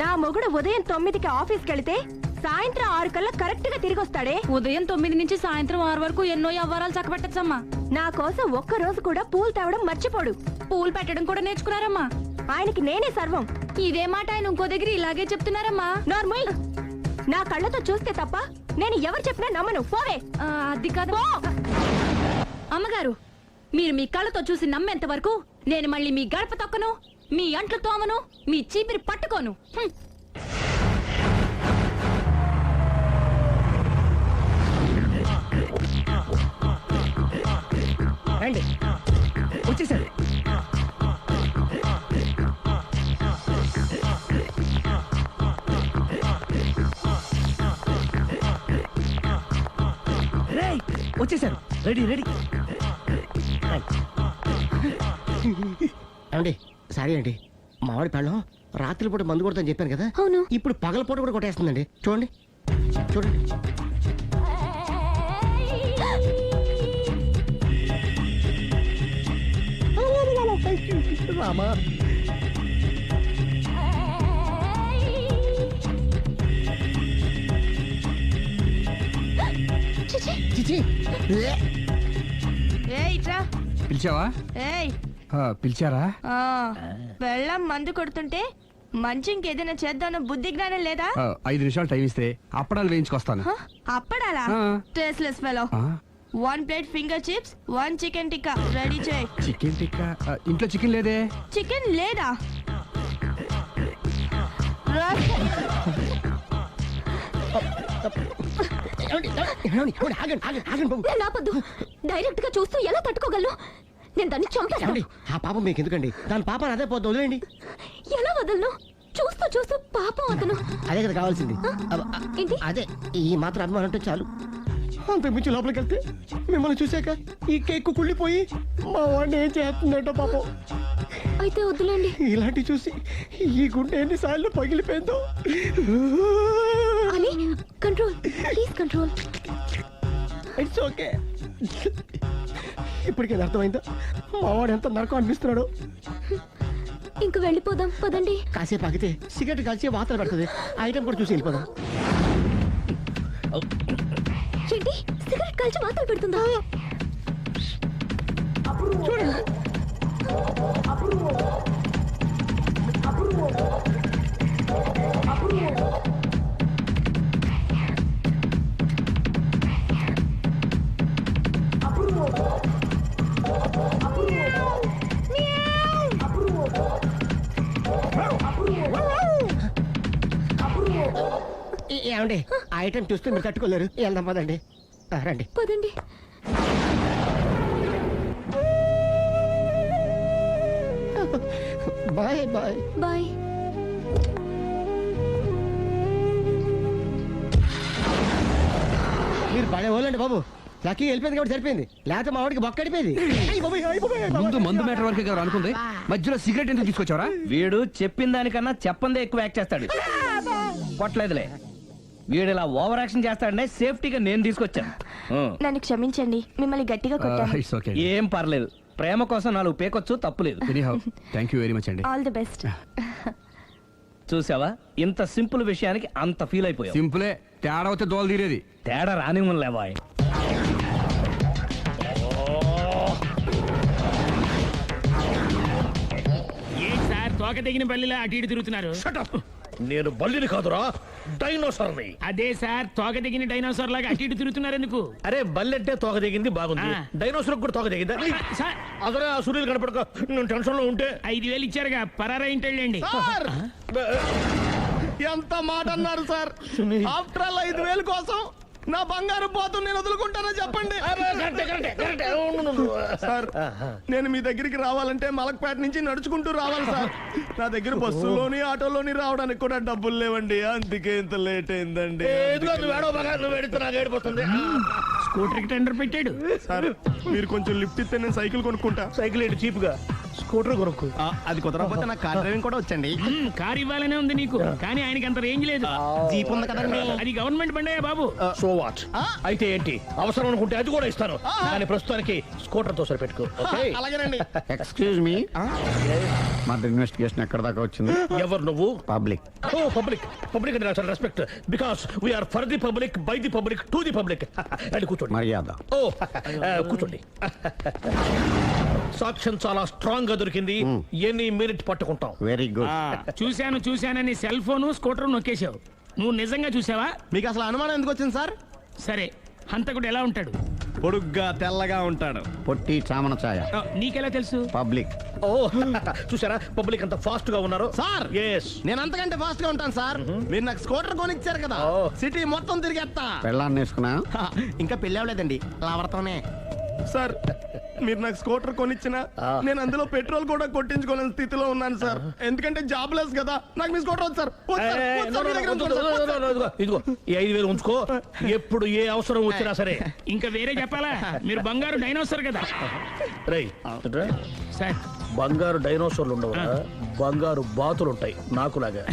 Speaker 2: నా మొగుడు ఉదయం 9కి ఆఫీస్కి వెళితే సాయంత్రం 6 కల్లా కరెక్ట్ గా తిరిగి వస్తాడే. ఉదయం 9 నుంచి సాయంత్రం 6 వరకు ఎన్నో వ్యవహారాలు చక్కబెట్టచ్చమ్మా. నా కోసం ఒక్క రోజు కూడా పూలు తేవడం మర్చిపోడు. పూలు పెట్టడం కూడా నేర్చుకున్నారమ్మా. ఆయనకి నేనే సర్వం. ఇదే మాట ఆయన ఇంకో దగ్గర ఇలాగే చెప్తున్నారమ్మా. నార్మల్, నా కళ్ళతో చూస్తే తప్ప నేను ఎవరు చెప్పినా నమ్మను. పోవే. అది కాదు అమ్మగారు, మీరు మీ కళ్ళతో చూసి నమ్మేంత వరకు నేను మళ్ళీ మీ గడప తొక్కను, మీ అంట్లు తోమను, మీ చీపిరి పట్టుకోను.
Speaker 3: రండి,
Speaker 6: వచ్చేసారు. వచ్చేసారు. Ready ready.
Speaker 3: ఏమండి, సారీ అండి, మామిడి పళ్ళం రాత్రిపూట మందు కొడతాను చెప్పాను కదా.
Speaker 2: అవును.
Speaker 3: ఇప్పుడు పగలపూట కూడా కొట్టేస్తుందండి. చూడండి చూడండి. రామా, చిచి.
Speaker 1: పిలిచావా? పిలిచారా?
Speaker 2: వెళ్ళం మందు కొడుతుంటే మంచి ఇంకేదైనా చేద్దామన్న బుద్ధి జ్ఞానం లేదా?
Speaker 1: 5 నిమిషాలు టైం ఇస్తే అప్పడాలు వేయించుకొస్తాను.
Speaker 2: అప్పడాలా? Tasteless fellow. 1 plate finger chips, 1 chicken tikka ready చేయి.
Speaker 1: చికెన్ టిక్కా? ఇంట్లో చికెన్ లేదే.
Speaker 2: చికెన్ లేదా? నాపద్దు, డైరెక్ట్ గా చూస్తూ ఎలా తట్టుకోగలను? నేను దాన్ని చంపేస్తాను.
Speaker 3: ఆ పాపం మీకు ఎందుకండి? దాని పాప అదే పోతుంది, వదిలేండి.
Speaker 2: ఎలా వదలను? చూస్తూ చూస్తూ పాపం అతను.
Speaker 3: అదే కదా కావాల్సింది.
Speaker 2: ఏంటి?
Speaker 3: అదే, ఈ మాత్రం అభిమానం అంటే చాలు. అంత మించి లోపలికి వెళ్తే మిమ్మల్ని చూసాక ఈ కేక్ కుళ్ళిపోయి మా వాడిని ఏం చేస్తుందంటో పాపం.
Speaker 2: అయితే వద్దులేండి.
Speaker 3: ఇలాంటి చూసి ఈ గుండె ఎన్నిసార్లు పగిలిపోయిందో.
Speaker 2: అని control, please control.
Speaker 3: It's okay. ఇప్పటికే అర్థమైందా మా వాడు ఎంత నరకం అనిపిస్తున్నాడు?
Speaker 2: ఇంక వెళ్ళిపోదాం పదండి.
Speaker 3: కాసేపు ఆగితే సిగరెట్ కలిసి వాతలు పడుతుంది. ఐటమ్ కూడా చూసి వెళ్ళిపోదాం.
Speaker 2: ఏంటి, సిగరెట్ కాల్చి వాతలు పెడుతుందా?
Speaker 3: చూడండి. ఏమండి ఆ ఐటమ్ చూస్తే మీరు తట్టుకోలేరు వెళ్దాం పదండి రండి
Speaker 2: పదండి.
Speaker 3: Bye bye
Speaker 2: bye.
Speaker 3: మీరు పడే వాళ్ళండి బాబు లక్కీ వెళ్ళిపోయింది కాబట్టి సరిపోయింది లేకపోతే మా వాడికి బొక్క అడిపోయింది
Speaker 1: ముందు మందు మ్యాటర్ వరకే కదా అనుకుంది, మధ్యలో సిగరెట్ ఎందుకు తీసుకొచ్చావరా?
Speaker 6: వీడు చెప్పిన దానికన్నా చెప్పందే ఎక్కువ యాక్ట్ చేస్తాడు. కొట్టలేదులే, వీడు ఇలా ఓవర్ యాక్షన్ చేస్తాడనే సేఫ్టీగా నేను తీసుకొచ్చాను.
Speaker 2: నన్ను క్షమించండి, మిమ్మల్ని గట్టిగా కొట్టాను.
Speaker 1: It's okay.
Speaker 6: ఏం పర్లేదు, ప్రేమ కోసం 4 పేకొచ్చు, తప్పులేదు.
Speaker 1: Anyhow thank you very much అండి.
Speaker 2: All the best.
Speaker 6: చూసావా, ఇంత సింపుల్ విషయానికి అంత ఫీల్ అయిపోయావు.
Speaker 1: సింపులే, తేడా వస్తే దోలు తీరేది.
Speaker 6: తేడా రాని లేవా.
Speaker 10: ఏంటి సార్ తోక తెగిన బల్లిలా అటు ఇటు తిరుగుతున్నారు?
Speaker 9: నేను బల్లిని కాదురా, డైనోసార్ని.
Speaker 10: అదే సార్ తోక తెగిన డైనోసార్ లాగా అటు ఇటు తిరుగుతున్నారు ఎందుకు?
Speaker 9: అరే బల్లెట్టే తోక దిగింది బాగుంది,
Speaker 10: ఆ.
Speaker 9: డైనోసార్ కూడా తోక దిగిందా?
Speaker 10: సార్
Speaker 9: అదరే ఆ సూర్యులు కనపడక నేను టెన్షన్ లో ఉంటే
Speaker 10: 5,000 ఇచ్చారుగా పరారా ఇంటండి.
Speaker 3: ఎంత మాట అన్నారు సార్. ఆఫ్టర్ ఆల్ 5,000 కోసం నా బంగారు పోతు నేను వదులుకుంటానో చెప్పండి సార్. నేను మీ దగ్గరికి రావాలంటే మలక్పేట నుంచి నడుచుకుంటూ రావాలి సార్. నా దగ్గర బస్సులోని ఆటోలోని రావడానికి కూడా డబ్బులు లేవండి, అందుకే ఇంత లేట్ అయిందండి.
Speaker 10: స్కూటర్ కి టెండర్ పెట్టాడు
Speaker 3: సార్ మీరు కొంచెం లిఫ్ట్ ఇస్తే నేను సైకిల్ కొనుక్కుంటా.
Speaker 9: సైకిల్ ఏంటి చీప్ గా, స్కూటర్ కొనుక్కు.
Speaker 3: అది కుదరకపోతే నాకు కార్ డ్రైవింగ్ కూడా వచ్చండి.
Speaker 10: కార్ ఇవ్వాలనే ఉంది నీకు, కానీ ఆయనకి అంత రేంజ్ లేదు.
Speaker 3: జీప్ ఉంది కదండి.
Speaker 10: అది గవర్నమెంట్ బండే బాబు.
Speaker 9: సో వాట్ అయితే ఏంటి, అవసరం అనుకుంటే అది కూడా ఇస్తాను, కానీ ప్రస్తుతానికి స్కూటర్ తో సరిపెట్టుకో.
Speaker 3: అలాగేనండి.
Speaker 8: ఎక్స్క్యూజ్ మీ, మర్డర్ ఇన్వెస్టిగేషన్ ఎక్కడ దాకా వచ్చింది?
Speaker 9: ఎవరు నువ్వు?
Speaker 8: పబ్లిక్.
Speaker 9: ఓ పబ్లిక్, పబ్లిక్ అంటే నాకు respect, because we are for the public, by the public, to the public. అది కూర్చోండి.
Speaker 8: మర్యాద.
Speaker 9: ఓ కూర్చోండి. సాక్ష్యం చాలా స్ట్రాంగ్ గా దొరికింది, ఎన్ని మినిట్ పట్టుకుంటాం.
Speaker 8: Very good.
Speaker 10: చూశానని సెల్ ఫోను స్కూటర్ నొక్కేశావు. నువ్వు నిజంగా చూసావా?
Speaker 3: మీకు అసలు అనుమానం ఎందుకు వచ్చింది సార్?
Speaker 10: సరే, హంతకుడు ఎలా ఉంటాడు?
Speaker 3: పొడుగ్గా తెల్లగా ఉంటాడు.
Speaker 8: పొట్టి చామన ఛాయ.
Speaker 10: నీకెలా తెలుసు?
Speaker 8: పబ్లిక్.
Speaker 9: ఓ చూసారా పబ్లిక్ అంత ఫాస్ట్ గా ఉన్నారు
Speaker 3: సార్.
Speaker 9: ఎస్,
Speaker 3: నేను అంతకంటే ఫాస్ట్ గా ఉంటాను సార్. మీరు నాకు స్కూటర్ కొనిచ్చారు కదా, సిటీ మొత్తం తిరిగేస్తా.
Speaker 8: పెళ్ళాన్ని వేసుకున్నా?
Speaker 3: ఇంకా పెళ్లి అవ్వలేదండి, లావర్తోనే. సార్ మీరు నాకు స్కూటర్ కొనిచ్చిన నేను అందులో పెట్రోల్ కూడా కొట్టించుకోలేని స్థితిలో ఉన్నాను సార్. ఎందుకంటే జాబ్ లెస్ కదా, నాకు మీ స్కూటర్ వద్దు సార్.
Speaker 9: ఇదిగో ఈ 5,000 ఉంచుకో, ఎప్పుడు ఏ అవసరం వచ్చినా సరే.
Speaker 10: ఇంకా వేరే చెప్పాలా? మీరు బంగారు డైనోసార్ కదా.
Speaker 9: రై
Speaker 10: సార్
Speaker 9: బంగారు డైనోసార్లు ఉండవు, బంగారు బాతులు ఉంటాయి నాకులాగా.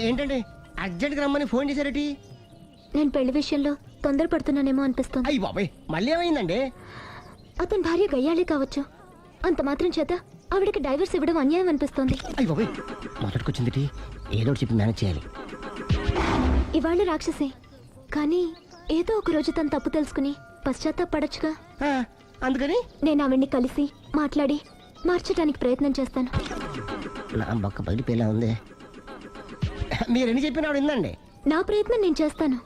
Speaker 3: ఏంటండి అర్జెంట్ గా రమ్మని ఫోన్ చేశారటి?
Speaker 2: నేను పెళ్లి విషయంలో తొందరపడుతున్నానేమో అనిపిస్తుంది.
Speaker 3: అయ్యి బాబాయ్ మళ్ళీ ఏమైందండి?
Speaker 2: అతని భార్య గయ్యాళే కావచ్చు, అంత మాత్రం చేత ఆవిడకి డైవర్స్ ఇవ్వడం అన్యాయం అనిపిస్తోంది.
Speaker 3: అయ్యి బాబాయ్ మొదటికొచ్చింది, ఏదో ఒకటి చెప్పి మేనేజ్ చేయాలి.
Speaker 2: ఇవాళ రాక్షసే, కానీ ఏదో ఒక రోజు తను తప్పు తెలుసుకుని పశ్చాత్తాపడొచ్చుగా.
Speaker 3: అందుకని
Speaker 2: నేను ఆవిడ్ని కలిసి మాట్లాడి మార్చడానికి ప్రయత్నం చేస్తాను.
Speaker 3: నా బొక్క బయట పేలా ఉంది. మీరు ఎన్ని చెప్పిన ఆవిడ ఇందండి.
Speaker 2: నా ప్రయత్నం నేను చేస్తాను.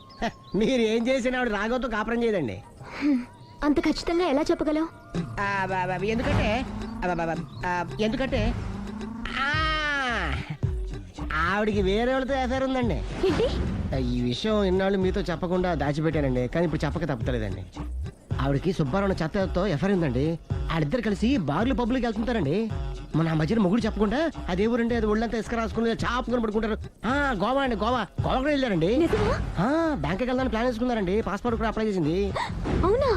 Speaker 3: మీరు ఏం చేసిన ఆవిడ రాగోతో కాపురం చేయదండి.
Speaker 2: అంత ఖచ్చితంగా ఎలా చెప్పగలవు?
Speaker 3: ఎందుకంటే ఎందుకంటే ఆవిడికి వేరే వాళ్ళతో ఎఫైర్ ఉందండి.
Speaker 2: ఏంటి?
Speaker 3: ఈ విషయం ఇన్నాళ్ళు మీతో చెప్పకుండా దాచిపెట్టానండి, కానీ ఇప్పుడు చెప్పక తప్పలేదండి. ఆవిడకి సుబ్బారావు చెత్తతో ఎఫైర్ ఉందండి. వాళ్ళిద్దరు కలిసి బార్లు పబ్లిక్ వెళ్తుంటారండి. మన మధ్యన మొగుడు చెప్పకుండా అదే ఊరండి, అది ఒళ్ళంతా ఇసుక రాసుకుని చాపుకొని పడుకుంటారు. గోవా అండి, గోవా కూడా వెళ్ళారండి. బ్యాంక్కి వెళ్దాని ప్లాన్ వేసుకున్నారండి. పాస్పోర్ట్ కూడా అప్లై చేసింది.
Speaker 2: అవునా?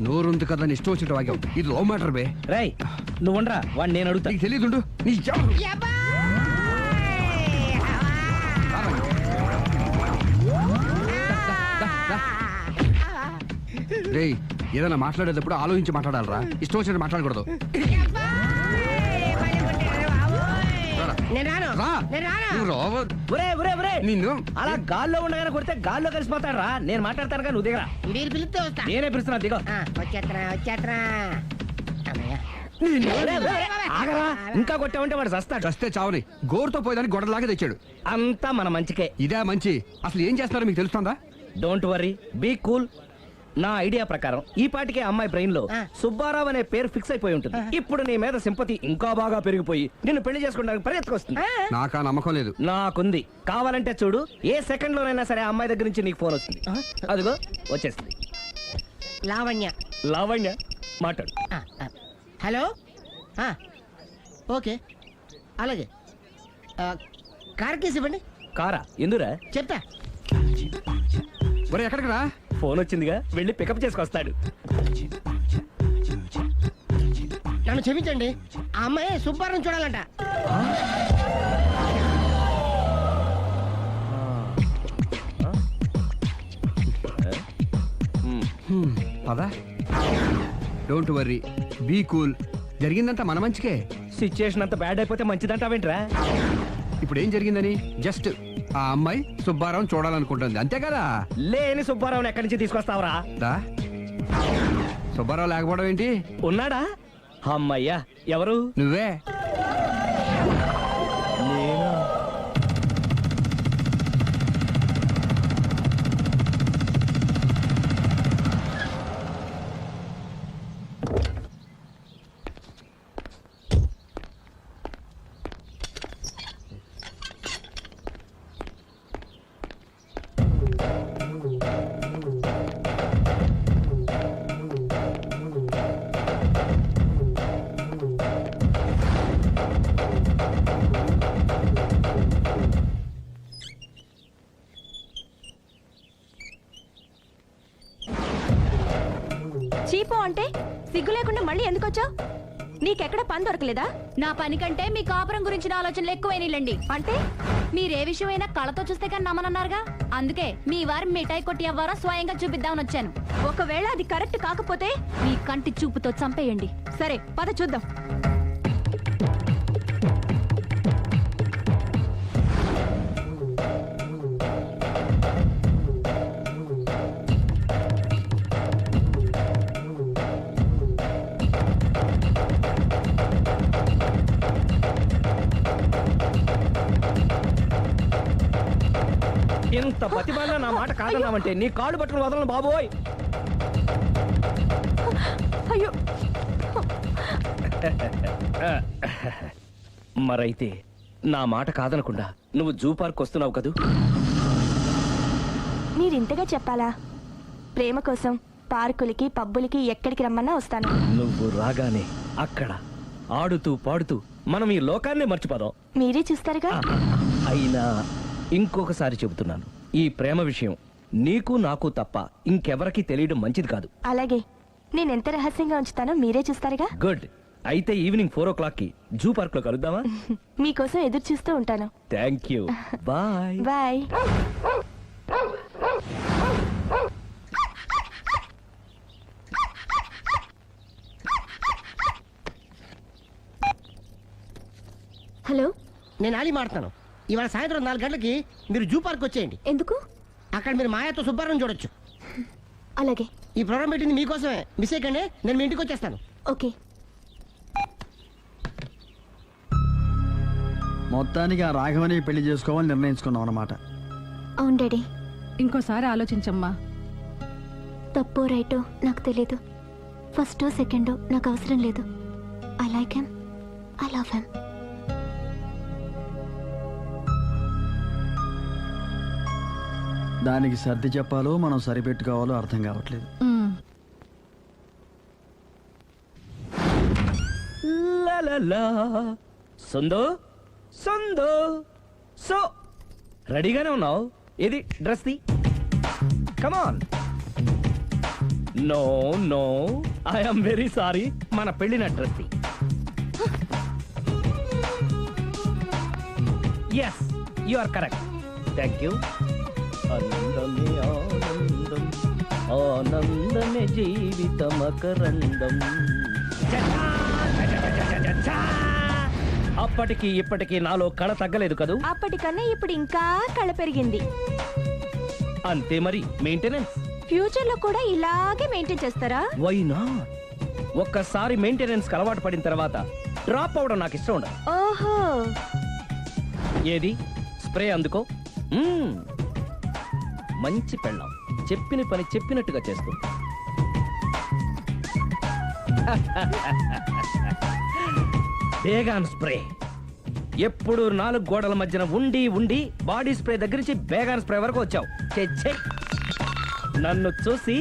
Speaker 1: నోరుంది కదా అని ఇష్టం వచ్చినట్టు వాగావు. ఇది లవ్ మ్యాటర్ బే.
Speaker 6: రై నువ్వు ఉండరా, వాడిని నేను అడుగుతా.
Speaker 1: నీకు తెలియదుండు. రేయ్ ఏదైనా మాట్లాడేటప్పుడు ఆలోచించి మాట్లాడాలరా, ఇష్టం వచ్చినట్టు మాట్లాడకూడదు.
Speaker 3: నేను రాను
Speaker 1: రా.
Speaker 3: నేను రాను
Speaker 1: నువ్వు రావ-
Speaker 6: ఒరే ఒరే ఒరే
Speaker 1: నిన్ను
Speaker 6: అలా గాల్లో ఉండగానే కొడితే గాల్లో కలిసిపోతాడు రా. నేను మాట్లాడతాను కానీ నువ్వు దిగరా.
Speaker 3: మీరు పిలిస్తే వస్తా
Speaker 6: నేనే పిలుస్తున్నా దిగో.
Speaker 3: వచ్చేత్తరా అమ్మయ్య.
Speaker 6: ఒరే, ఒరే, ఆగరా. ఇంకా కొట్టామంటే వాడు చస్తాడు.
Speaker 1: చస్తే చావని గోరుతో పోయేదానికి గొడవలాగా తెచ్చాడు.
Speaker 6: అంతా మన మంచికే.
Speaker 1: ఇదే మంచి. అసలు ఏం చేస్తారో మీకు తెలుస్తుందా?
Speaker 6: Don't worry, be cool. నా ఐడియా ప్రకారం ఈ పాటికే అమ్మాయి బ్రెయిన్ లో సుబ్బారావు అనే పేరు ఫిక్స్ అయిపోయి ఉంటుంది. ఇప్పుడు నీ మీద సింపతి ఇంకా బాగా పెరిగిపోయి నిన్ను పెళ్లి చేసుకోవడానికి పరిగెత్తుకొస్తుంది.
Speaker 1: నాకా నమ్మకం లేదు.
Speaker 6: నాకుంది. కావాలంటే చూడు, ఏ సెకండ్ లోనైనా సరే ఆ అమ్మాయి దగ్గర నుంచి నీకు ఫోన్ వస్తుంది. అదిగో వచ్చేస్తుంది.
Speaker 3: లావణ్య
Speaker 6: లావణ్య మాట్లాడు.
Speaker 3: హలో ఓకే అలాగే కార్ కేసు ఇవ్వండి.
Speaker 6: కారా ఎందురా?
Speaker 3: చెప్తా.
Speaker 1: మరి ఎక్కడికి రా?
Speaker 6: ఫోన్ వచ్చిందిగా, వెళ్ళి పికప్ చేసుకొస్తాడు.
Speaker 3: నన్ను క్షమించండి, ఆ అమ్మాయి సుబ్బారం చూడాలంట.
Speaker 1: పదా. Don't worry, be cool. జరిగిందంతా మన మంచికే.
Speaker 6: సిచ్యుయేషన్ అంత బ్యాడ్ అయిపోతే మంచిదంటావేంట్రా?
Speaker 1: ఇప్పుడు ఏం జరిగిందని జస్ట్ ఆ అమ్మాయి సుబ్బారావు చూడాలనుకుంటుంది, అంతే కదా?
Speaker 6: లేని సుబ్బారావుని ఎక్కడి నుంచి తీసుకొస్తావురా?
Speaker 1: దా. సుబ్బారావు లేకపోవడం ఏంటి?
Speaker 6: ఉన్నాడా? అమ్మయ్యా, ఎవరు?
Speaker 1: నువ్వే.
Speaker 2: చీపో అంటే సిగ్గు లేకుండా మళ్ళీ ఎందుకు వచ్చావు? నీకెక్కడ పని దొరకలేదా?
Speaker 12: నా పని కంటే మీ కాపురం గురించిన ఆలోచనలు ఎక్కువైనాయిలండి.
Speaker 2: అంటే
Speaker 12: మీరే విషయమైనా కళ్ళతో చూస్తే కానీ నమ్మనన్నారుగా, అందుకే మీ వారు మిఠాయి కొట్టి అవ్వారా స్వయంగా చూపిద్దామని వచ్చాను.
Speaker 2: ఒకవేళ అది కరెక్ట్ కాకపోతే
Speaker 12: మీ కంటి చూపుతో చంపేయండి.
Speaker 2: సరే పద చూద్దాం.
Speaker 6: ఇంత ప్రతిభలో నా మాట కాదన్నావంటే నీ కాళ్ళు పట్టుకుని వదలను బాబోయ్.
Speaker 2: అయ్యో,
Speaker 6: మరైతే నా మాట కాదనకుండా నువ్వు జూ పార్క్ వస్తున్నావు కదూ?
Speaker 2: మీరింతగా చెప్పాలా? ప్రేమ కోసం పార్కులకి పబ్బులకి ఎక్కడికి రమ్మన్నా వస్తాను.
Speaker 6: నువ్వు రాగానే అక్కడ ఆడుతూ పాడుతూ మనం ఈ లోకాన్నే మర్చిపోదాం.
Speaker 2: మీరే చూస్తారుగా.
Speaker 6: అయినా ఇంకొకసారి చెబుతున్నాను, ఈ ప్రేమ విషయం నీకు నాకు తప్ప ఇంకెవరికి తెలియడం మంచిది కాదు.
Speaker 2: అలాగే, నేనెంత రహస్యంగా ఉంచుతానో మీరే చూస్తారుగా.
Speaker 6: గుడ్. అయితే ఈవినింగ్ 4 o'clock కి జూ పార్క్ లో కలుద్దామా?
Speaker 2: మీకోసం ఎదురు చూస్తూ ఉంటాను.
Speaker 6: Thank you. Bye
Speaker 2: bye. Hello,
Speaker 3: నేను ఆలి మాడతాను. ఇవాళ సాయంత్రం 4 గంటలకి మీరు జూ పార్క్ వచ్చేయండి.
Speaker 2: ఎందుకు?
Speaker 3: అక్కడ మీరు మాయాతో సుబ్బారం చూడొచ్చు.
Speaker 2: అలాగే.
Speaker 3: ఈ ప్రోగ్రామ్ పెట్టింది మీకోసమే. మిస్ అయ్యకండి, నేను మీ ఇంటికి వచ్చేస్తాను.
Speaker 2: ఓకే.
Speaker 4: మొత్తానికి ఆ రాఘవని పెళ్లి చేసుకోవాలని నిర్ణయించుకున్నాం అన్నమాట.
Speaker 2: అవును డాడీ.
Speaker 5: ఇంకోసారి ఆలోచించమ్మా.
Speaker 2: తప్పో రైటో నాకు తెలీదు. ఫస్టో సెకండో నాకు అవసరం లేదు. I like him, I love him.
Speaker 4: దానికి సర్ది చెప్పాలో మనం సరిపెట్టుకోవాలో అర్థం కావట్లేదు.
Speaker 6: లలలా. సందో సందో సో రెడీగానే ఉన్నావు? ఇది డ్రెస్ ది. Come on. No no, I'm very sorry. మన పెళ్ళిన డ్రెస్ ది. Yes, you are correct. Thank you. ఆనందమే ఆనందం, ఆనందమే జీవితమకరందం. అప్పటికి ఇప్పటికి నాలో కళ తగ్గలేదు కదూ.
Speaker 12: అప్పటికన్నా ఇప్పుడు ఇంకా కళ పెరిగింది.
Speaker 6: అంతే మరి మెయింటెనెన్స్.
Speaker 12: ఫ్యూచర్ లో కూడా ఇలాగే మెయింటైన్ చేస్తారా?
Speaker 6: Why not? ఒక్కసారి మెయింటెనెన్స్ అలవాటు పడిన తర్వాత డ్రాప్ అవడం నాకు ఇష్టం ఉండదు.
Speaker 12: ఓహో,
Speaker 6: ఏది స్ప్రే అందుకో. మ్మ్. మంచి పెళ్ళాం, చెప్పిన పని చెప్పినట్టుగా చేస్తుంది. బేగాన్ స్ప్రే ఎప్పుడు 4 గోడల మధ్యన ఉండి ఉండి బాడీ స్ప్రే దగ్గర నుంచి బేగాన్ స్ప్రే వరకు వచ్చావు. ఛే, ఛే. నన్ను చూసి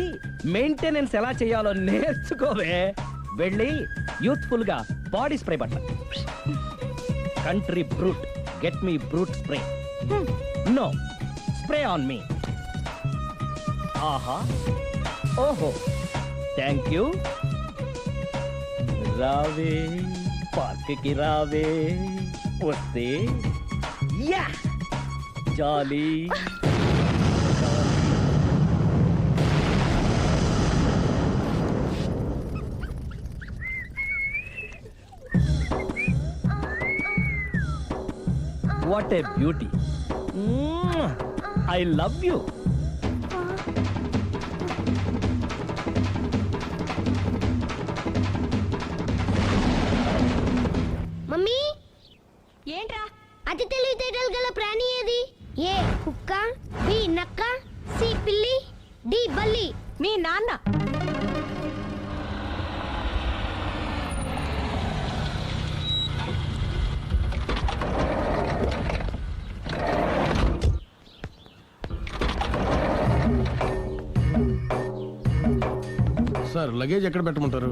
Speaker 6: మెయింటెనెన్స్ ఎలా చేయాలో నేర్చుకోవే. వెళ్ళి యూత్ఫుల్ గా బాడీ స్ప్రే పట్ల. Country Brut, get me Brut spray. No, spray on me. ఆహా, ఓహో, థ్యాంక్ యూ. రావే పార్క్కి రావే, వస్తే యా jolly. What a beauty. I love you.
Speaker 11: Mummy,
Speaker 12: ఏంట్రా?
Speaker 11: అతి తెలివితేటలు గల ప్రాణి ఏది? ఏ కుక్క, బి నక్క, సి పిల్లి, డి బల్లి.
Speaker 12: మీ నాన్న.
Speaker 7: సార్ లగేజ్ ఎక్కడ పెట్టమంటారు?